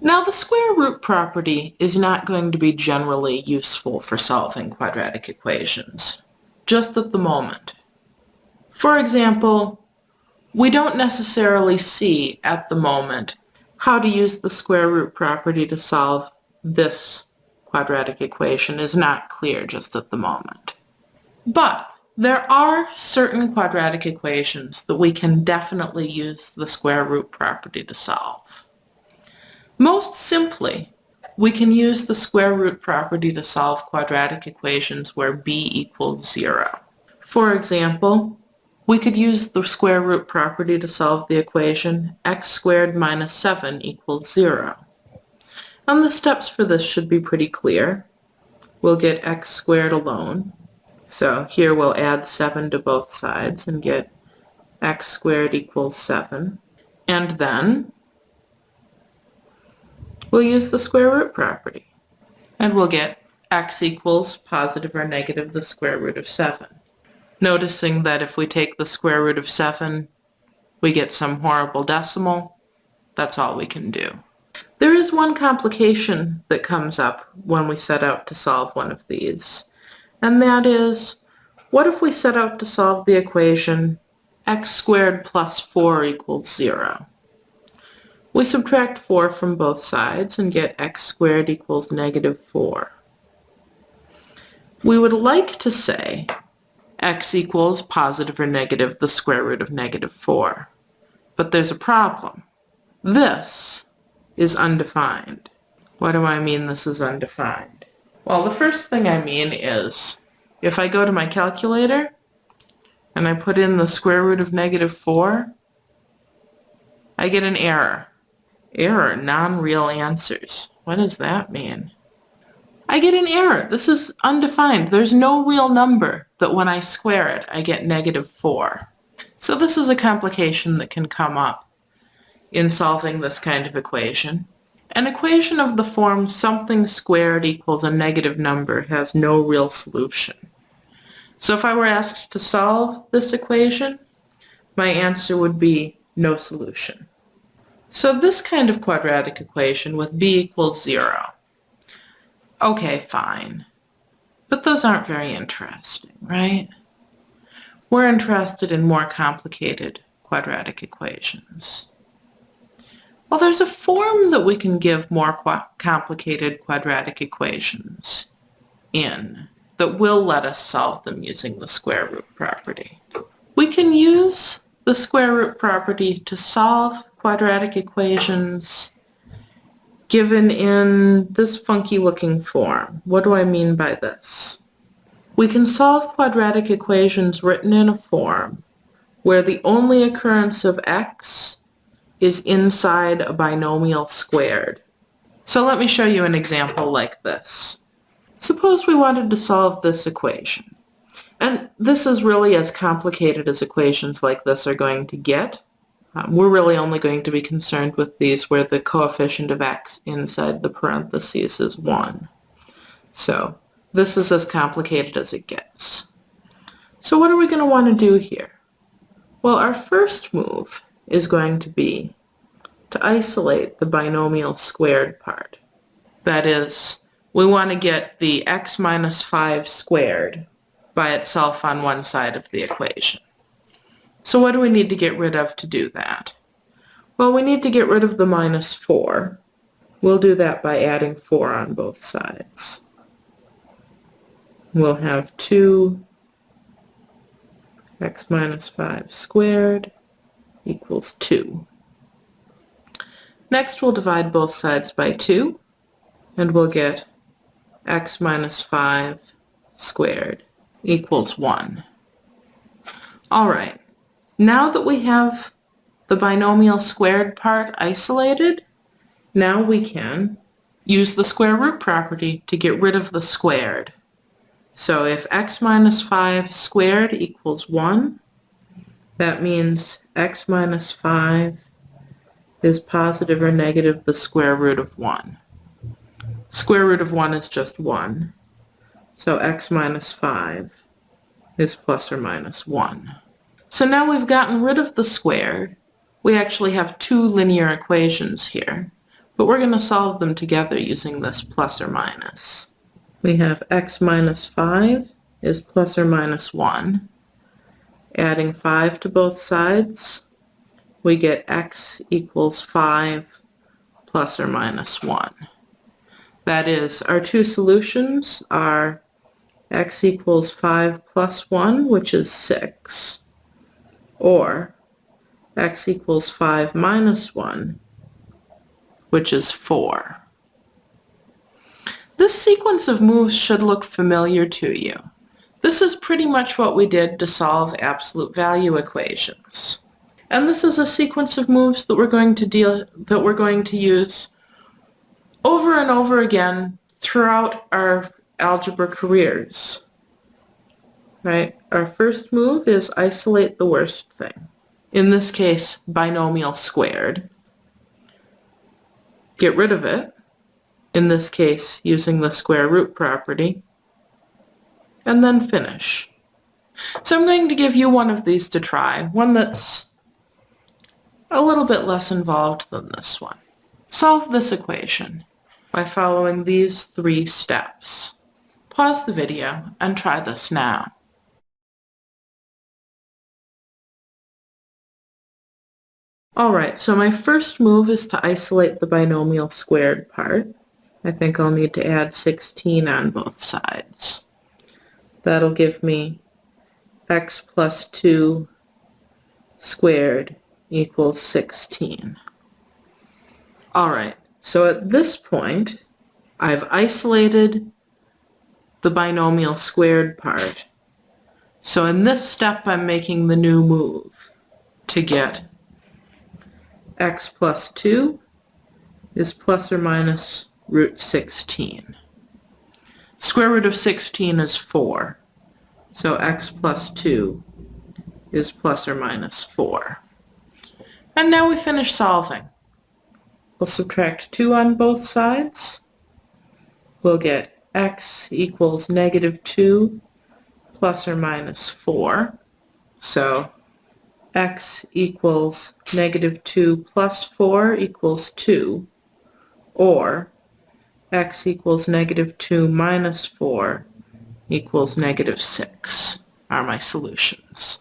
Now, the square root property is not going to be generally useful for solving quadratic equations, just at the moment. For example, we don't necessarily see at the moment how to use the square root property to solve this quadratic equation is not clear just at the moment. But there are certain quadratic equations that we can definitely use the square root property to solve. Most simply, we can use the square root property to solve quadratic equations where b equals 0. For example, we could use the square root property to solve the equation x squared minus 7 equals 0. And the steps for this should be pretty clear. We'll get x squared alone. So here we'll add 7 to both sides and get x squared equals 7. And then we'll use the square root property. And we'll get x equals positive or negative the square root of 7. Noticing that if we take the square root of 7, we get some horrible decimal. That's all we can do. There is one complication that comes up when we set out to solve one of these, and that is, what if we set out to solve the equation x squared plus 4 equals 0? We subtract 4 from both sides and get x squared equals negative 4. We would like to say x equals positive or negative the square root of negative 4. But there's a problem. This is undefined. What do I mean this is undefined? Well, the first thing I mean is, if I go to my calculator and I put in the square root of negative 4, I get an error. Error, non-real answers. What does that mean? I get an error. This is undefined. There's no real number that when I square it, I get negative 4. So this is a complication that can come up in solving this kind of equation. An equation of the form something squared equals a negative number has no real solution. So if I were asked to solve this equation, my answer would be no solution. So this kind of quadratic equation with b equals 0. Okay, fine. But those aren't very interesting, right? We're interested in more complicated quadratic equations. Well, there's a form that we can give more complicated quadratic equations in that will let us solve them using the square root property. We can use the square root property to solve quadratic equations given in this funky looking form. What do I mean by this? We can solve quadratic equations written in a form where the only occurrence of x is inside a binomial squared. So let me show you an example like this. Suppose we wanted to solve this equation. And this is really as complicated as equations like this are going to get. We're really only going to be concerned with these where the coefficient of x inside the parentheses is 1. So this is as complicated as it gets. So what are we going to want to do here? Well, our first move is going to be to isolate the binomial squared part. That is, we want to get the x minus 5 squared by itself on one side of the equation. So what do we need to get rid of to do that? Well, we need to get rid of the minus 4. We'll do that by adding 4 on both sides. We'll have 2 x minus 5 squared equals 2. Next, we'll divide both sides by 2, and we'll get x minus 5 squared equals 1. All right. Now that we have the binomial squared part isolated, now we can use the square root property to get rid of the squared. So if x minus 5 squared equals 1, that means x minus 5 is positive or negative the square root of 1. Square root of 1 is just 1. So x minus 5 is plus or minus 1. So now we've gotten rid of the squared. We actually have two linear equations here. but we're going to solve them together using this plus or minus. We have x minus 5 is plus or minus 1. Adding 5 to both sides, we get x equals 5 plus or minus 1. That is, our two solutions are x equals 5 plus 1, which is 6, or x equals 5 minus 1, which is 4. This sequence of moves should look familiar to you. This is pretty much what we did to solve absolute value equations. And this is a sequence of moves that we're going to use over and over again throughout our algebra careers. Right? Our first move is isolate the worst thing. In this case, binomial squared. Get rid of it. In this case, using the square root property. And then finish. So I'm going to give you one of these to try, one that's a little bit less involved than this one. Solve this equation by following these 3 steps. Pause the video and try this now. Alright, so my first move is to isolate the binomial squared part. I think I'll need to add 16 on both sides. That'll give me x plus 2 squared equals 16. Alright, so at this point, I've isolated the binomial squared part. So in this step, I'm making the new move to get x plus 2 is plus or minus root 16. Square root of 16 is 4, so x plus 2 is plus or minus 4. And now we finish solving. We'll subtract 2 on both sides. We'll get x equals negative 2 plus or minus 4. So x equals negative 2 plus 4 equals 2, or x equals negative 2 minus 4 equals negative 6 are my solutions.